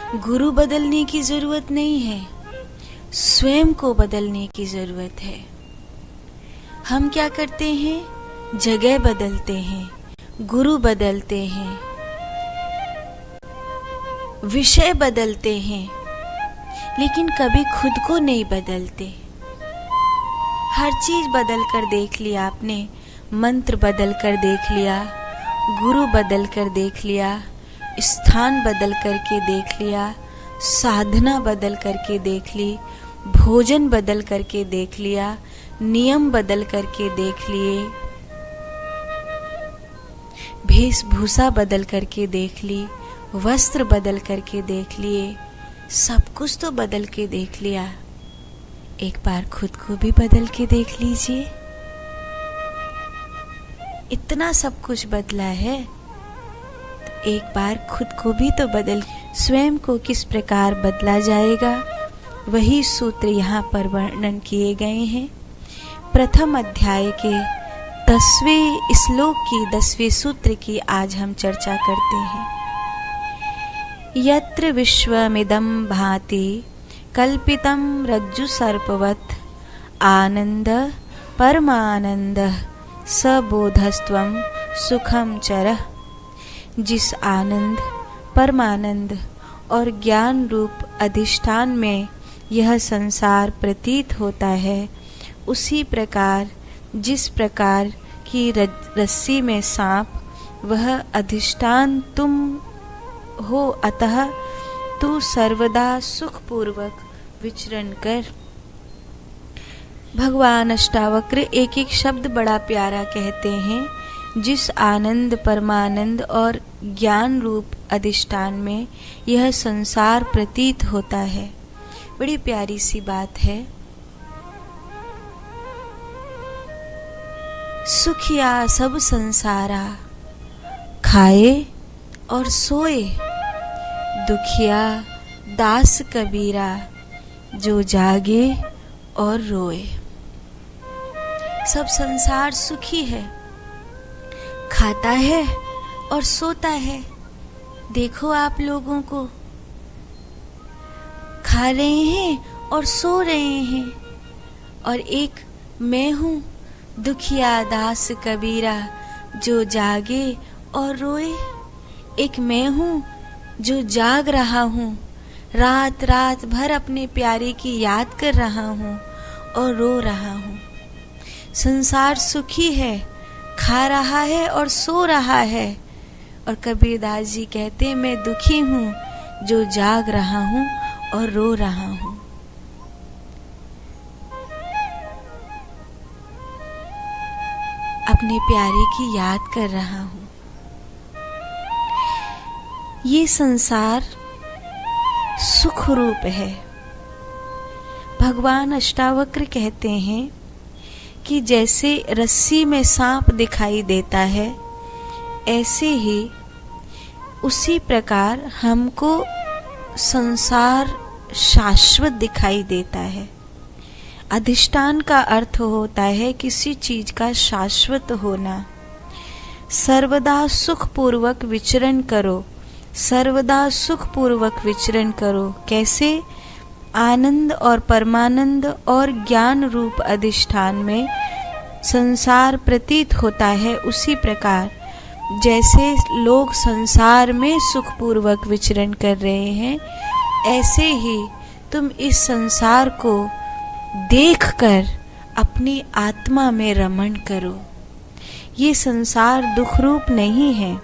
गुरु बदलने की जरूरत नहीं है, स्वयं को बदलने की जरूरत है। हम क्या करते हैं? जगह बदलते हैं, गुरु बदलते हैं, विषय बदलते हैं, लेकिन कभी खुद को नहीं बदलते। हर चीज बदल कर देख लिया आपने, मंत्र बदल कर देख लिया, गुरु बदल कर देख लिया, स्थान बदल करके देख लिया, साधना बदल करके देख ली, भोजन बदल करके देख लिया, नियम बदल करके देख लिए, वेशभूषा बदल करके देख ली, वस्त्र बदल करके देख लिए, सब कुछ तो बदल के देख लिया। एक बार खुद को भी बदल के देख लीजिए। इतना सब कुछ बदला है, तो एक बार खुद को भी तो बदल। स्वयं को किस प्रकार बदला जाएगा, वही सूत्र यहाँ पर वर्णन किए गए हैं। प्रथम अध्याय के 10वें श्लोक की 10वें सूत्र की आज हम चर्चा करते हैं। यत्र विश्वमिदं भाति कल्पितं रज्जु सर्पवत् आनंद परमानंद सबोधस्त्वं सुखम चरः। जिस आनंद, परमानंद और ज्ञान रूप अधिष्ठान में यह संसार प्रतीत होता है, उसी प्रकार जिस प्रकार की रस्सी में सांप वह अधिष्ठान तुम हो, अतः तू सर्वदा सुखपूर्वक विचरण कर। भगवान अष्टावक्र एक एक शब्द बड़ा प्यारा कहते हैं। जिस आनंद, परमानंद और ज्ञान रूप अधिष्ठान में यह संसार प्रतीत होता है, बड़ी प्यारी सी बात है। सुखिया सब संसारा खाए और सोए, दुखिया दास कबीरा जो जागे और रोए। सब संसार सुखी है, खाता है और सोता है। देखो आप लोगों को, खा रहे हैं और सो रहे हैं। और एक मैं हूँ, दुखिया दास कबीरा जो जागे और रोए। एक मैं हूँ जो जाग रहा हूँ, रात रात भर अपने प्यारे की याद कर रहा हूँ और रो रहा हूँ। संसार सुखी है, खा रहा है और सो रहा है। और कबीरदास जी कहते हैं, मैं दुखी हूँ जो जाग रहा हूँ और रो रहा हूँ। अपने प्यारे की याद कर रहा हूँ। ये संसार सुख रूप है। भगवान अष्टावक्र कहते हैं कि जैसे रस्सी में सांप दिखाई देता है, ऐसे ही उसी प्रकार हमको संसार शाश्वत दिखाई देता है। अधिष्ठान का अर्थ होता है किसी चीज का शाश्वत होना। सर्वदा सुखपूर्वक विचरण करो, सर्वदा सुखपूर्वक विचरण करो। कैसे? आनंद और परमानंद और ज्ञान रूप अधिष्ठान में संसार प्रतीत होता है, उसी प्रकार जैसे लोग संसार में सुखपूर्वक विचरण कर रहे हैं, ऐसे ही तुम इस संसार को देखकर अपनी आत्मा में रमण करो। ये संसार दुख रूप नहीं है।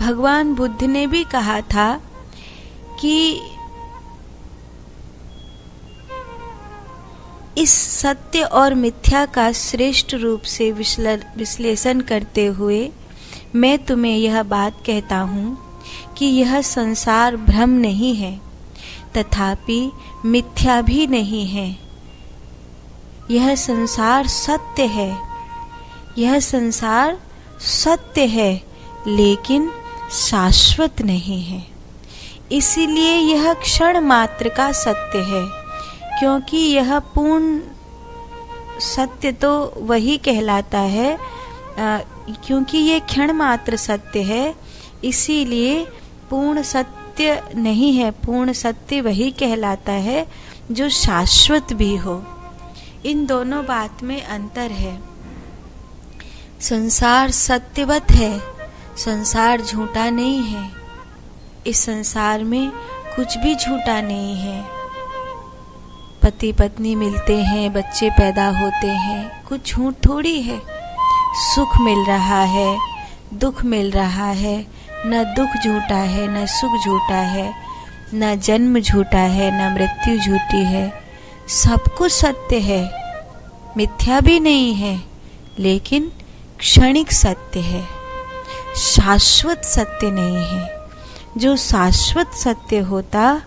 भगवान बुद्ध ने भी कहा था कि इस सत्य और मिथ्या का श्रेष्ठ रूप से विश्लेषण करते हुए मैं तुम्हें यह बात कहता हूँ कि यह संसार भ्रम नहीं है, तथापि मिथ्या भी नहीं है। यह संसार सत्य है, यह संसार सत्य है, लेकिन शाश्वत नहीं है। इसीलिए यह क्षण मात्र का सत्य है, क्योंकि यह पूर्ण सत्य तो वही कहलाता है, क्योंकि ये क्षण मात्र सत्य है, इसीलिए पूर्ण सत्य नहीं है। पूर्ण सत्य वही कहलाता है जो शाश्वत भी हो। इन दोनों बात में अंतर है। संसार सत्यवत है, संसार झूठा नहीं है। इस संसार में कुछ भी झूठा नहीं है। पति पत्नी मिलते हैं, बच्चे पैदा होते हैं, कुछ झूठ थोड़ी है। सुख मिल रहा है, दुख मिल रहा है, न दुख झूठा है न सुख झूठा है, न जन्म झूठा है न मृत्यु झूठी है। सब कुछ सत्य है, मिथ्या भी नहीं है, लेकिन क्षणिक सत्य है, शाश्वत सत्य नहीं है। जो शाश्वत सत्य होता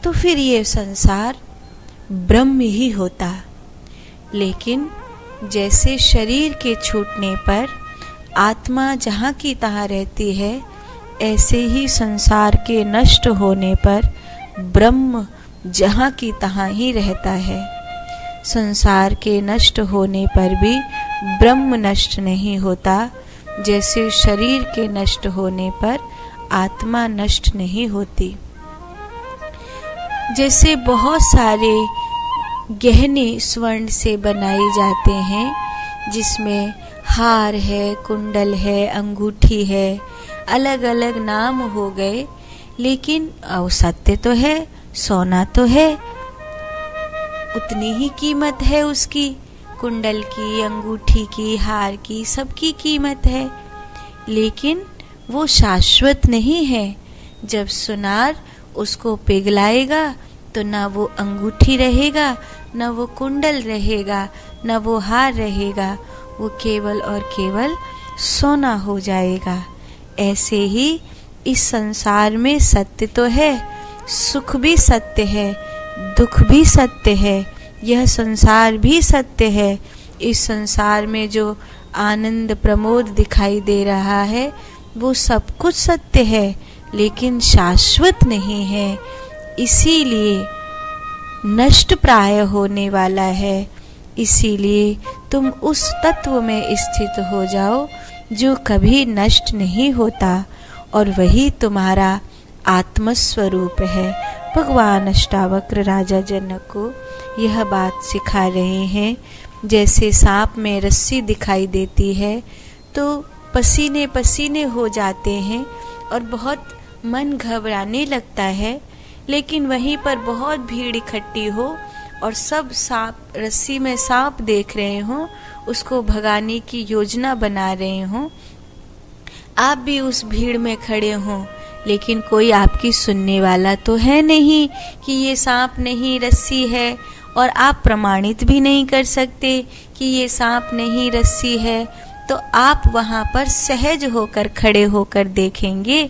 तो फिर ये संसार ब्रह्म ही होता। लेकिन जैसे शरीर के छूटने पर आत्मा जहाँ की तहाँ रहती है, ऐसे ही संसार के नष्ट होने पर ब्रह्म जहाँ की तहाँ ही रहता है। संसार के नष्ट होने पर भी ब्रह्म नष्ट नहीं होता। जैसे शरीर के नष्ट होने पर आत्मा नष्ट नहीं होती। जैसे बहुत सारे गहने स्वर्ण से बनाए जाते हैं, जिसमें हार है, कुंडल है, अंगूठी है, अलग अलग नाम हो गए, लेकिन सत्य तो है, सोना तो है, उतनी ही कीमत है उसकी। कुंडल की, अंगूठी की, हार की, सबकी कीमत है, लेकिन वो शाश्वत नहीं है। जब सुनार उसको पिघलाएगा तो ना वो अंगूठी रहेगा, ना वो कुंडल रहेगा, ना वो हार रहेगा, वो केवल और केवल सोना हो जाएगा। ऐसे ही इस संसार में सत्य तो है, सुख भी सत्य है, दुख भी सत्य है, यह संसार भी सत्य है। इस संसार में जो आनंद प्रमोद दिखाई दे रहा है वो सब कुछ सत्य है, लेकिन शाश्वत नहीं है, इसीलिए नष्ट प्राय होने वाला है। इसीलिए तुम उस तत्व में स्थित हो जाओ जो कभी नष्ट नहीं होता, और वही तुम्हारा आत्मस्वरूप है। भगवान अष्टावक्र राजा जनक को यह बात सिखा रहे हैं। जैसे सांप में रस्सी दिखाई देती है तो पसीने पसीने हो जाते हैं और बहुत मन घबराने लगता है, लेकिन वहीं पर बहुत भीड़ इकट्ठी हो और सब सांप, रस्सी में सांप देख रहे हों, उसको भगाने की योजना बना रहे हों, आप भी उस भीड़ में खड़े हों, लेकिन कोई आपकी सुनने वाला तो है नहीं कि ये सांप नहीं रस्सी है, और आप प्रमाणित भी नहीं कर सकते कि ये सांप नहीं रस्सी है। तो आप वहाँ पर सहज होकर खड़े होकर देखेंगे,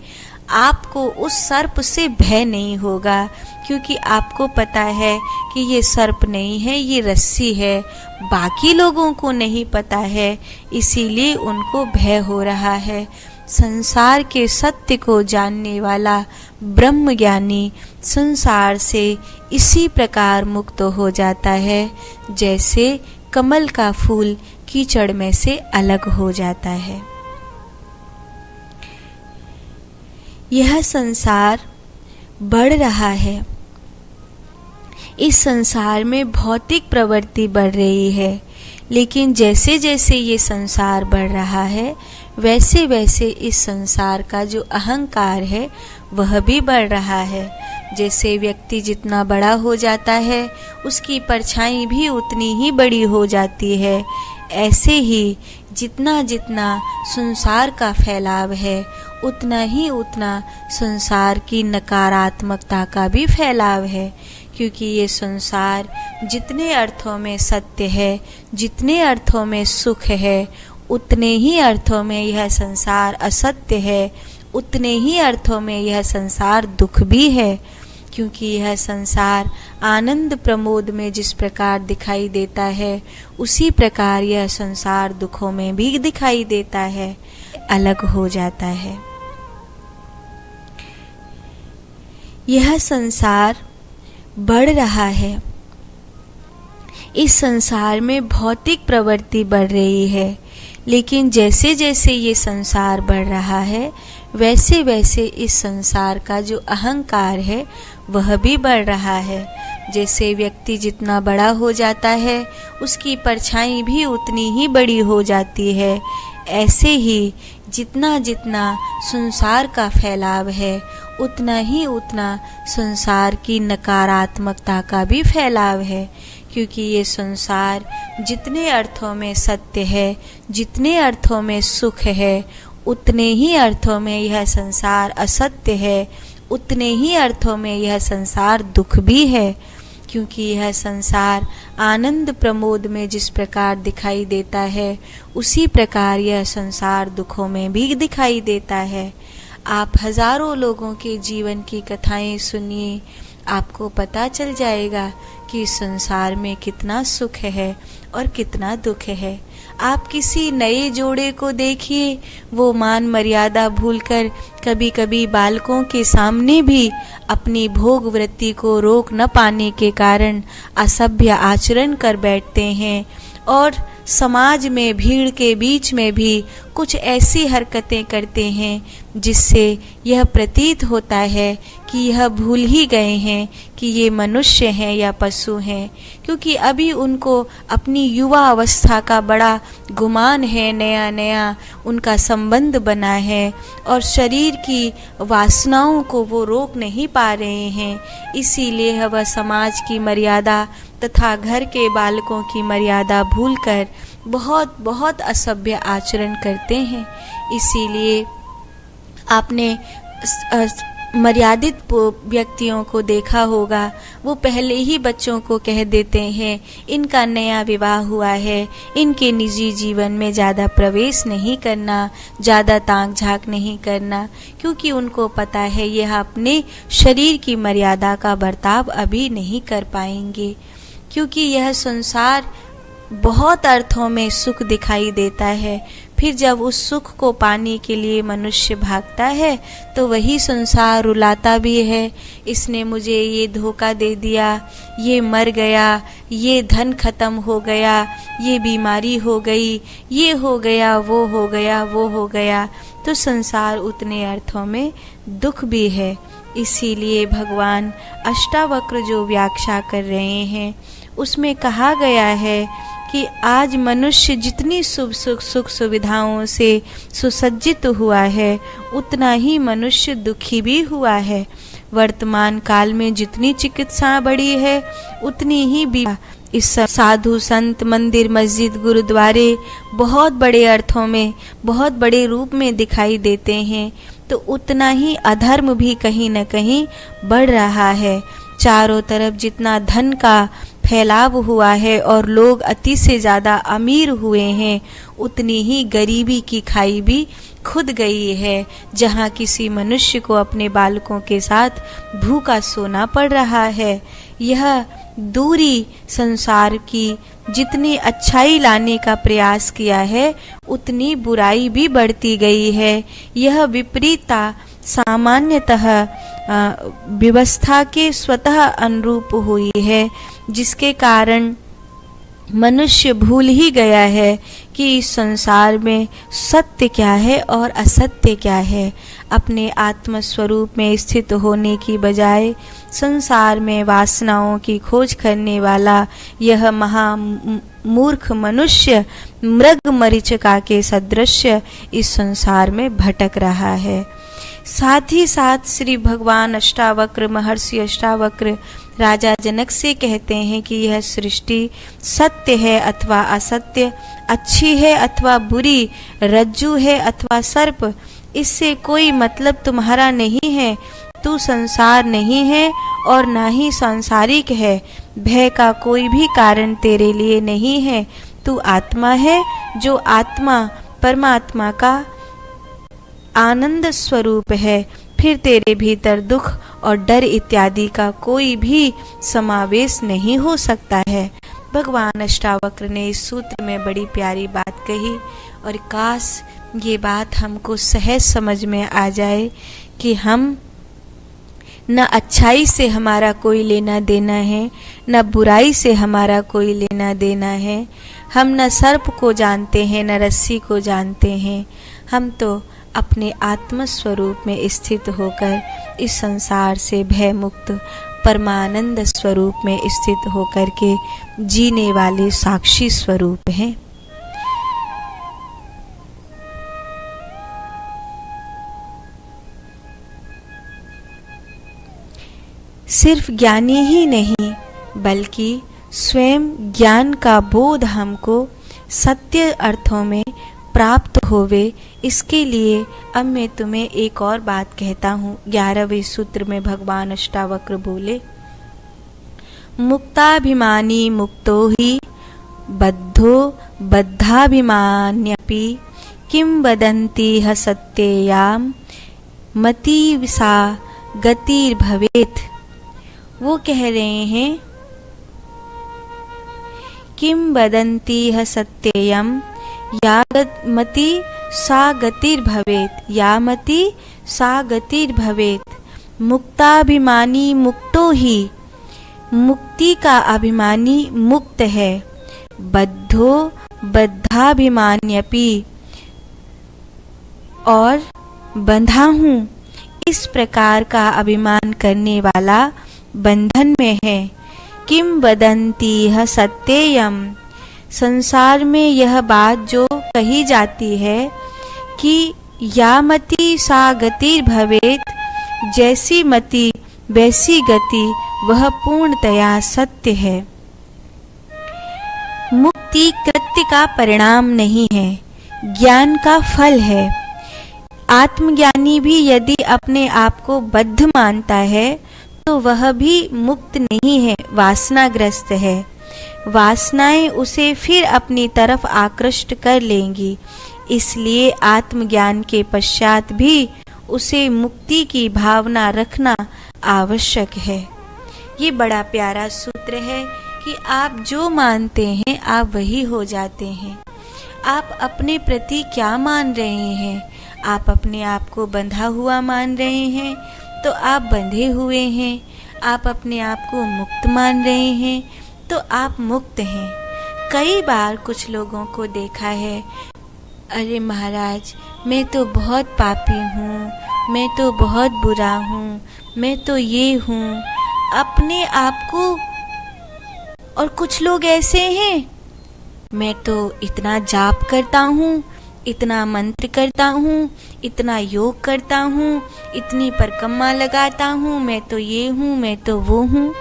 आपको उस सर्प से भय नहीं होगा, क्योंकि आपको पता है कि ये सर्प नहीं है, ये रस्सी है। बाकी लोगों को नहीं पता है, इसीलिए उनको भय हो रहा है। संसार के सत्य को जानने वाला ब्रह्म ज्ञानी संसार से इसी प्रकार मुक्त हो जाता है, जैसे कमल का फूल कीचड़ में से अलग हो जाता है। यह संसार बढ़ रहा है। इस संसार में भौतिक प्रवृत्ति बढ़ रही है, लेकिन जैसे जैसे ये संसार बढ़ रहा है, वैसे वैसे इस संसार का जो अहंकार है वह भी बढ़ रहा है। जैसे व्यक्ति जितना बड़ा हो जाता है, उसकी परछाई भी उतनी ही बड़ी हो जाती है। ऐसे ही जितना जितना संसार का फैलाव है, उतना ही उतना संसार की नकारात्मकता का भी फैलाव है, क्योंकि ये संसार जितने अर्थों में सत्य है, जितने अर्थों में सुख है, उतने ही अर्थों में यह संसार असत्य है, उतने ही अर्थों में यह संसार दुख भी है। क्योंकि यह संसार आनंद प्रमोद में जिस प्रकार दिखाई देता है, उसी प्रकार यह संसार दुखों में भी दिखाई देता है, अलग हो जाता है। यह संसार बढ़ रहा है। इस संसार में भौतिक प्रवृत्ति बढ़ रही है, लेकिन जैसे जैसे ये संसार बढ़ रहा है वैसे वैसे इस संसार का जो अहंकार है वह भी बढ़ रहा है। जैसे व्यक्ति जितना बड़ा हो जाता है उसकी परछाई भी उतनी ही बड़ी हो जाती है। ऐसे ही जितना जितना संसार का फैलाव है उतना ही उतना संसार की नकारात्मकता का भी फैलाव है, क्योंकि ये संसार जितने अर्थों में सत्य है, जितने अर्थों में सुख है, उतने ही अर्थों में यह संसार असत्य है, उतने ही अर्थों में यह संसार दुख भी है। क्योंकि यह संसार आनंद प्रमोद में जिस प्रकार दिखाई देता है उसी प्रकार यह संसार दुखों में भी दिखाई देता है। आप हजारों लोगों के जीवन की कथाएं सुनिए, आपको पता चल जाएगा कि संसार में कितना सुख है और कितना दुख है। आप किसी नए जोड़े को देखिए, वो मान मर्यादा भूलकर कभी कभी बालकों के सामने भी अपनी भोग वृत्ति को रोक न पाने के कारण असभ्य आचरण कर बैठते हैं और समाज में भीड़ के बीच में भी कुछ ऐसी हरकतें करते हैं जिससे यह प्रतीत होता है कि यह भूल ही गए हैं कि ये मनुष्य हैं या पशु हैं, क्योंकि अभी उनको अपनी युवा अवस्था का बड़ा गुमान है, नया नया उनका संबंध बना है और शरीर की वासनाओं को वो रोक नहीं पा रहे हैं। इसीलिए वह समाज की मर्यादा तथा घर के बालकों की मर्यादा भूलकर बहुत बहुत असभ्य आचरण करते हैं। इसीलिए आपने मर्यादित व्यक्तियों को देखा होगा, वो पहले ही बच्चों को कह देते हैं इनका नया विवाह हुआ है, इनके निजी जीवन में ज़्यादा प्रवेश नहीं करना, ज़्यादा ताक झाँक नहीं करना, क्योंकि उनको पता है यह अपने शरीर की मर्यादा का बर्ताव अभी नहीं कर पाएंगे। क्योंकि यह संसार बहुत अर्थों में सुख दिखाई देता है, फिर जब उस सुख को पाने के लिए मनुष्य भागता है तो वही संसार रुलाता भी है, इसने मुझे ये धोखा दे दिया, ये मर गया, ये धन खत्म हो गया, ये बीमारी हो गई, ये हो गया, वो हो गया, वो हो गया। तो संसार उतने अर्थों में दुख भी है। इसीलिए भगवान अष्टावक्र जो व्याख्या कर रहे हैं उसमें कहा गया है कि आज मनुष्य जितनी सुख सुविधाओं से सुसज्जित हुआ है उतना ही मनुष्य दुखी भी हुआ है। वर्तमान काल में जितनी चिकित्सा बढ़ी है उतनी ही इस साधु संत मंदिर मस्जिद गुरुद्वारे बहुत बड़े अर्थों में बहुत बड़े रूप में दिखाई देते हैं, तो उतना ही अधर्म भी कहीं न कहीं बढ़ रहा है। चारों तरफ जितना धन का फैलाव हुआ है और लोग अति से ज़्यादा अमीर हुए हैं, उतनी ही गरीबी की खाई भी खुद गई है, जहाँ किसी मनुष्य को अपने बालकों के साथ भूखा सोना पड़ रहा है। यह दूरी संसार की जितनी अच्छाई लाने का प्रयास किया है उतनी बुराई भी बढ़ती गई है। यह विपरीतता सामान्यतः व्यवस्था के स्वतः अनुरूप हुई है, जिसके कारण मनुष्य भूल ही गया है कि इस संसार में सत्य क्या है और असत्य क्या है। अपने आत्म स्वरूप में स्थित होने की बजाय संसार में वासनाओं की खोज करने वाला यह महामूर्ख मनुष्य मृग मरीचिका के सदृश इस संसार में भटक रहा है। साथ ही साथ श्री भगवान अष्टावक्र महर्षि अष्टावक्र राजा जनक से कहते हैं कि यह सृष्टि सत्य है अथवा असत्य, अच्छी है अथवा बुरी, रज्जु है अथवा सर्प, इससे कोई मतलब तुम्हारा नहीं है। तू संसार नहीं है और ना ही सांसारिक है। भय का कोई भी कारण तेरे लिए नहीं है। तू आत्मा है, जो आत्मा परमात्मा का आनंद स्वरूप है। फिर तेरे भीतर दुख और डर इत्यादि का कोई भी समावेश नहीं हो सकता है। भगवान अष्टावक्र ने इस सूत्र में बड़ी प्यारी बात कही और काश ये बात हमको सहज समझ में आ जाए कि हम न अच्छाई से हमारा कोई लेना देना है, न बुराई से हमारा कोई लेना देना है। हम न सर्प को जानते हैं न रस्सी को जानते हैं। हम तो अपने आत्म स्वरूप में स्थित होकर इस संसार से भय मुक्त परमानंद स्वरूप में स्थित होकर के जीने वाले साक्षी स्वरूप हैं। सिर्फ ज्ञानी ही नहीं बल्कि स्वयं ज्ञान का बोध हमको सत्य अर्थों में प्राप्त होवे, इसके लिए अब मैं तुम्हें एक और बात कहता हूँ। 11वें सूत्र में भगवान अष्टावक्र बोले, मुक्ताभिमानी मुक्तो ही बद्धो बद्धाभिमान्यपि किं वदन्ति ह सत्ययाम मति सा गतिर्भवेत्। वो कह रहे हैं, किं वदन्ति ह सत्ययम या मति सा गतिर्भवेत्, या मति सा गतिर्भवेत्। मुक्ताभिमानी मुक्तो ही, मुक्ति का अभिमानी मुक्त है। बद्धो बद्धाभिमान्यपि, और बंधा हूँ इस प्रकार का अभिमान करने वाला बंधन में है। किम वदन्ति ह सत्ययम, संसार में यह बात जो कही जाती है कि या मति सा गति भवेत, जैसी मति वैसी गति, वह पूर्णतया सत्य है। मुक्ति कृत्य का परिणाम नहीं है, ज्ञान का फल है। आत्मज्ञानी भी यदि अपने आप को बद्ध मानता है तो वह भी मुक्त नहीं है, वासनाग्रस्त है। वासनाएं उसे फिर अपनी तरफ आकृष्ट कर लेंगी, इसलिए आत्मज्ञान के पश्चात भी उसे मुक्ति की भावना रखना आवश्यक है। ये बड़ा प्यारा सूत्र है कि आप जो मानते हैं आप वही हो जाते हैं। आप अपने प्रति क्या मान रहे हैं? आप अपने आप को बंधा हुआ मान रहे हैं तो आप बंधे हुए हैं। आप अपने आप को मुक्त मान रहे हैं तो आप मुक्त हैं। कई बार कुछ लोगों को देखा है, अरे महाराज मैं तो बहुत पापी हूँ, मैं तो बहुत बुरा हूँ, मैं तो ये हूँ, अपने आप को। और कुछ लोग ऐसे हैं, मैं तो इतना जाप करता हूँ, इतना मंत्र करता हूँ, इतना योग करता हूँ, इतनी परिक्रमा लगाता हूँ, मैं तो ये हूँ, मैं तो वो हूँ।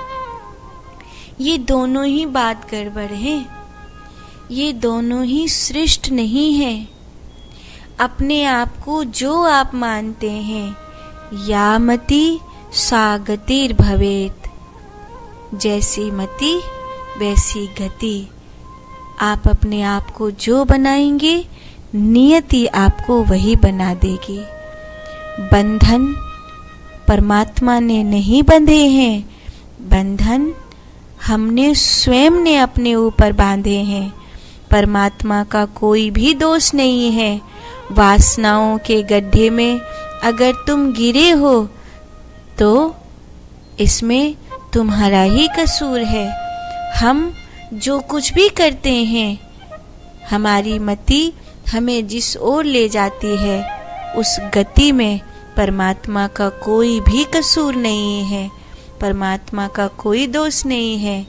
ये दोनों ही बात गड़बड़ है, ये दोनों ही श्रेष्ठ नहीं है। अपने आप को जो आप मानते हैं, या मति सा गतिर्भवेत्, जैसी मति वैसी गति। आप अपने आप को जो बनाएंगे नियति आपको वही बना देगी। बंधन परमात्मा ने नहीं बंधे हैं, बंधन हमने स्वयं ने अपने ऊपर बांधे हैं। परमात्मा का कोई भी दोष नहीं है। वासनाओं के गड्ढे में अगर तुम गिरे हो तो इसमें तुम्हारा ही कसूर है। हम जो कुछ भी करते हैं, हमारी मति हमें जिस ओर ले जाती है, उस गति में परमात्मा का कोई भी कसूर नहीं है, परमात्मा का कोई दोष नहीं है।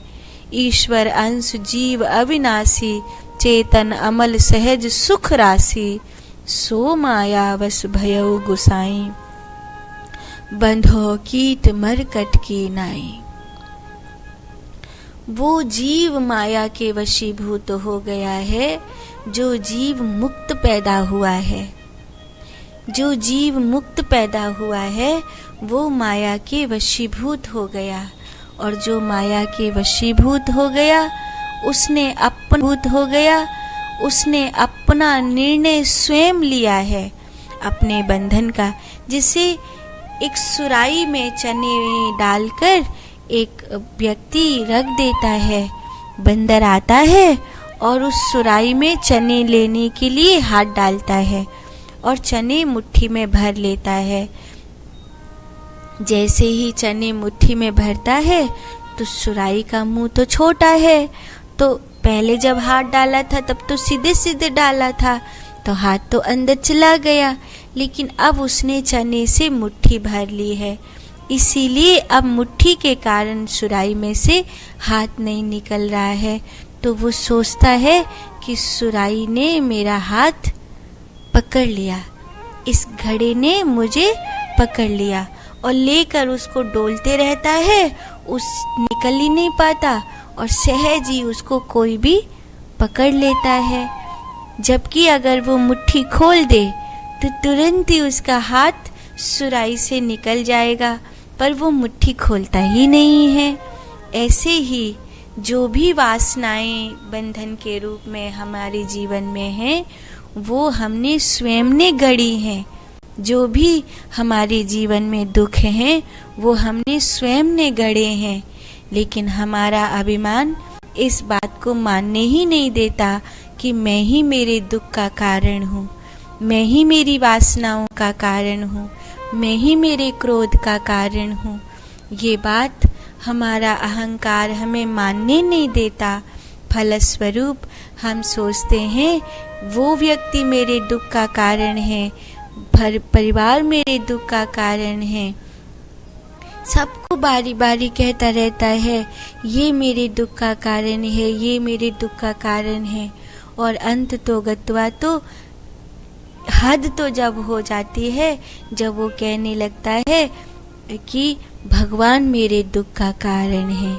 ईश्वर अंश जीव अविनाशी, चेतन अमल सहज सुख राशि, सो माया वश भयो गुसाई, बंधो कीट मरकट की नाई। वो जीव माया के वशीभूत हो गया है, जो जीव मुक्त पैदा हुआ है। जो जीव मुक्त पैदा हुआ है वो माया के वशीभूत हो गया, और जो माया के वशीभूत हो गया उसने अपनभूत हो गया, उसने अपना निर्णय स्वयं लिया है अपने बंधन का। जिसे एक सुराई में चने डालकर एक व्यक्ति रख देता है, बंदर आता है और उस सुराई में चने लेने के लिए हाथ डालता है और चने मुट्ठी में भर लेता है। जैसे ही चने मुट्ठी में भरता है तो सुराई का मुंह तो छोटा है, तो पहले जब हाथ डाला था तब तो सीधे सीधे डाला था, तो हाथ तो अंदर चला गया, लेकिन अब उसने चने से मुट्ठी भर ली है, इसीलिए अब मुट्ठी के कारण सुराही में से हाथ नहीं निकल रहा है। तो वो सोचता है कि सुराही ने मेरा हाथ पकड़ लिया, इस घड़े ने मुझे पकड़ लिया, और लेकर उसको डोलते रहता है, उस निकल ही नहीं पाता, और सहज ही उसको कोई भी पकड़ लेता है। जबकि अगर वो मुट्ठी खोल दे तो तुरंत ही उसका हाथ सुराही से निकल जाएगा, पर वो मुट्ठी खोलता ही नहीं है। ऐसे ही जो भी वासनाएं बंधन के रूप में हमारे जीवन में हैं, वो हमने स्वयं ने गढ़ी हैं। जो भी हमारे जीवन में दुख हैं, वो हमने स्वयं ने गढ़े हैं, लेकिन हमारा अभिमान इस बात को मानने ही नहीं देता कि मैं ही मेरे दुख का कारण हूँ, मैं ही मेरी वासनाओं का कारण हूँ, मैं ही मेरे क्रोध का कारण हूँ। ये बात हमारा अहंकार हमें मानने नहीं देता। फलस्वरूप हम सोचते हैं वो व्यक्ति मेरे दुख का कारण है, परिवार मेरे दुख का कारण है। सबको बारी बारी कहता रहता है ये मेरे दुख का कारण है, ये मेरे दुख का कारण है, और अंत तो गत्वा तो हद तो जब हो जाती है जब वो कहने लगता है कि भगवान मेरे दुख का कारण है।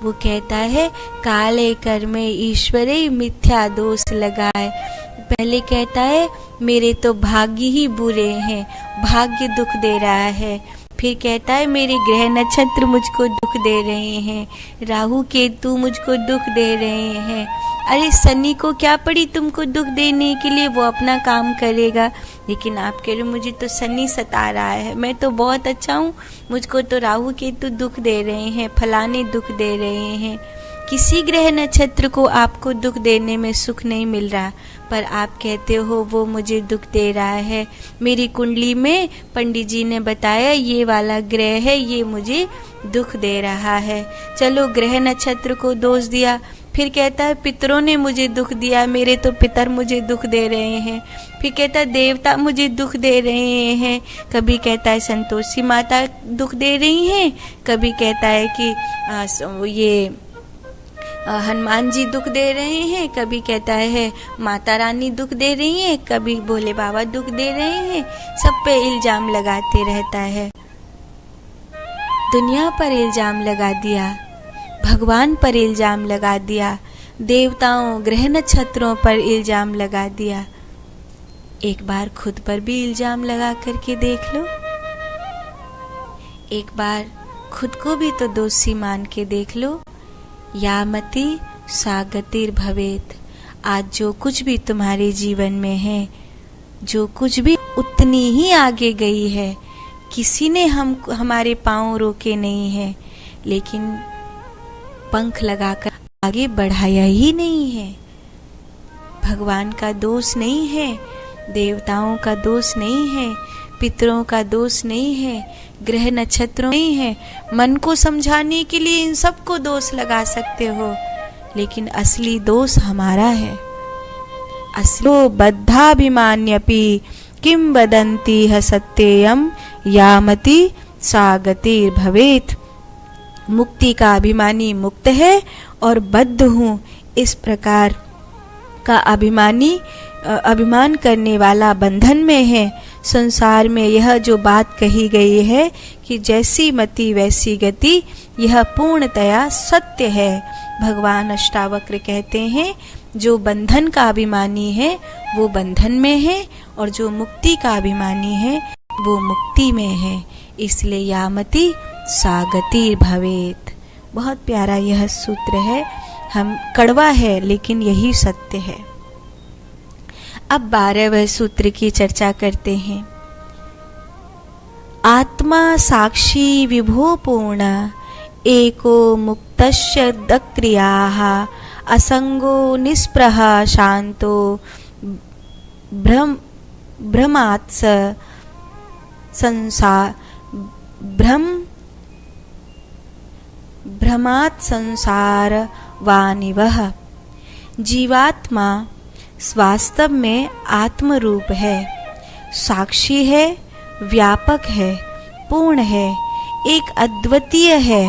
वो कहता है काले कर्मे ईश्वरे मिथ्या दोष लगाए। पहले कहता है मेरे तो भाग्य ही बुरे हैं, भाग्य दुख दे रहा है। फिर कहता है मेरे ग्रह नक्षत्र मुझको दुख दे रहे हैं, राहु केतु मुझको दुख दे रहे हैं। अरे शनि को क्या पड़ी तुमको दुख देने के लिए, वो अपना काम करेगा। लेकिन आप कह रहे हो मुझे तो शनि सता रहा है, मैं तो बहुत अच्छा हूँ, मुझको तो राहु केतु दुख दे रहे हैं, फलाने दुख दे रहे हैं। किसी ग्रह नक्षत्र को आपको दुख देने में सुख नहीं मिल रहा, पर आप कहते हो वो मुझे दुख दे रहा है। मेरी कुंडली में पंडित जी ने बताया ये वाला ग्रह है, ये मुझे दुख दे रहा है। चलो ग्रह नक्षत्र को दोष दिया, फिर कहता है पितरों ने मुझे दुख दिया, मेरे तो पितर मुझे दुख दे रहे हैं। फिर कहता है देवता मुझे दुख दे रहे हैं। कभी कहता है संतोषी माता दुख दे रही हैं, कभी कहता है कि ये हनुमान जी दुख दे रहे हैं, कभी कहता है माता रानी दुख दे रही हैं, कभी भोले बाबा दुख दे रहे हैं। सब पे इल्जाम लगाते रहता है। दुनिया पर इल्जाम लगा दिया, भगवान पर इल्जाम लगा दिया, देवताओं ग्रह नक्षत्रों पर इल्जाम लगा दिया। एक बार खुद पर भी इल्जाम लगा करके देख लो। एक बार खुद को भी तो दोषी मान के देख लो। यामति सा गतिर्भवेत्। आज जो कुछ भी तुम्हारे जीवन में है, जो कुछ भी उतनी ही आगे गई है। किसी ने हमारे पांव रोके नहीं है, लेकिन पंख लगाकर आगे बढ़ाया ही नहीं है। भगवान का दोष नहीं है, देवताओं का दोष नहीं है, पितरों का दोष नहीं है, ग्रह नक्षत्रों नहीं है। मन को समझाने के लिए इन सबको दोष लगा सकते हो, लेकिन असली दोष हमारा है। असलो बद्धाभिमान्यपि किम वदन्ति ह सत्येयम यामति सा गतिर्भवेत्। मुक्ति का अभिमानी मुक्त है और बद्ध हूँ, इस प्रकार का अभिमान करने वाला बंधन में है। संसार में यह जो बात कही गई है कि जैसी मति वैसी गति, यह पूर्णतया सत्य है। भगवान अष्टावक्र कहते हैं जो बंधन का अभिमानी है वो बंधन में है, और जो मुक्ति का अभिमानी है वो मुक्ति में है। इसलिए यामति सा गतिर्भवेत्। बहुत प्यारा यह सूत्र है, हम कड़वा है लेकिन यही सत्य है। अब 12वें सूत्र की चर्चा करते हैं। आत्मा साक्षी विभो पूर्ण एको मुक्तस्य दक्रियाः असंगो निस्पृह शांतो भ्रमात्स संसार भ्रमात् संसार वानिवः। जीवात्मा वास्तव में आत्म रूप है, साक्षी है, व्यापक है, पूर्ण है, एक अद्वितीय है,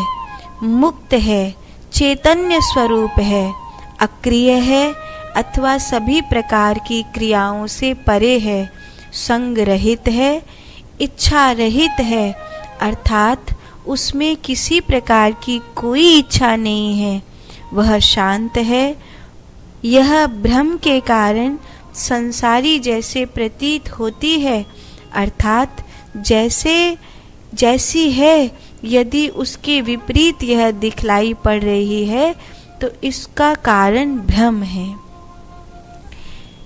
मुक्त है, चैतन्य स्वरूप है, अक्रिय है अथवा सभी प्रकार की क्रियाओं से परे है, संग रहित है, इच्छा रहित है, अर्थात उसमें किसी प्रकार की कोई इच्छा नहीं है। वह शांत है। यह भ्रम के कारण संसारी जैसे प्रतीत होती है, अर्थात जैसी है, यदि उसके विपरीत यह दिखलाई पड़ रही है तो इसका कारण भ्रम है।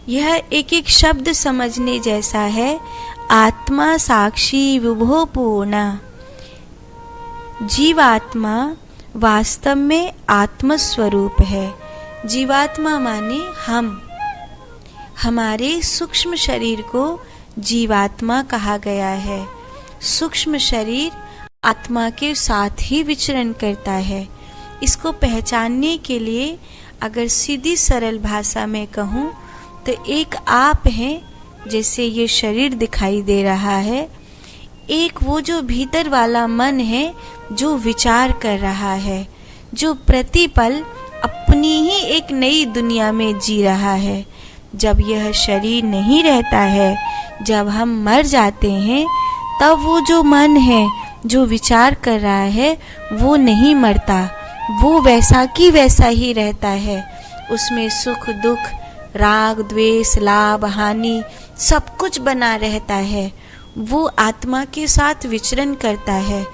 यह एक एक शब्द समझने जैसा है। आत्मा साक्षी विभो पूर्णा। जीवात्मा वास्तव में आत्मस्वरूप है। जीवात्मा माने हम। हमारे सूक्ष्म शरीर को जीवात्मा कहा गया है। सूक्ष्म शरीर आत्मा के साथ ही विचरण करता है। इसको पहचानने के लिए अगर सीधी सरल भाषा में कहूँ तो एक आप हैं, जैसे ये शरीर दिखाई दे रहा है, एक वो जो भीतर वाला मन है जो विचार कर रहा है, जो प्रतिपल अपनी ही एक नई दुनिया में जी रहा है। जब यह शरीर नहीं रहता है, जब हम मर जाते हैं, तब वो जो मन है जो विचार कर रहा है वो नहीं मरता, वो वैसा की वैसा ही रहता है। उसमें सुख दुख, राग द्वेष, लाभ हानि सब कुछ बना रहता है। वो आत्मा के साथ विचरण करता है।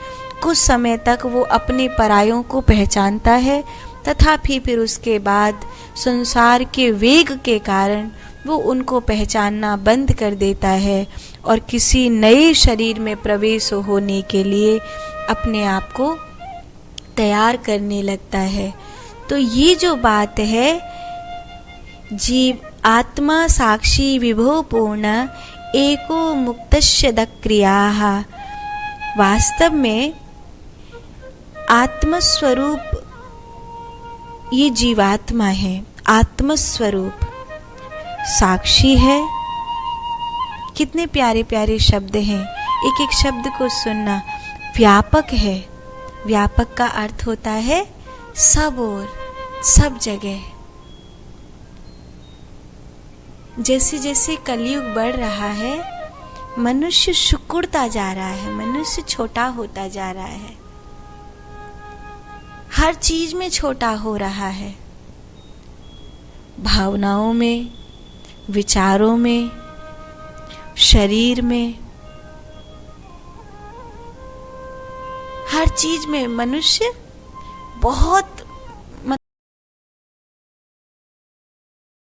कुछ समय तक वो अपने परायों को पहचानता है, तथापि फिर उसके बाद संसार के वेग के कारण वो उनको पहचानना बंद कर देता है और किसी नए शरीर में प्रवेश होने के लिए अपने आप को तैयार करने लगता है। तो ये जो बात है, जीव आत्मा साक्षी विभो पूर्ण एको मुक्तस्य दक्रियाः, वास्तव में आत्मस्वरूप ये जीवात्मा है। आत्मस्वरूप साक्षी है। कितने प्यारे प्यारे शब्द हैं, एक एक शब्द को सुनना। व्यापक है। व्यापक का अर्थ होता है सब ओर, सब जगह। जैसे जैसे कलयुग बढ़ रहा है, मनुष्य सिकुड़ता जा रहा है, मनुष्य छोटा होता जा रहा है, हर चीज में छोटा हो रहा है। भावनाओं में, विचारों में, शरीर में, हर चीज में मनुष्य बहुत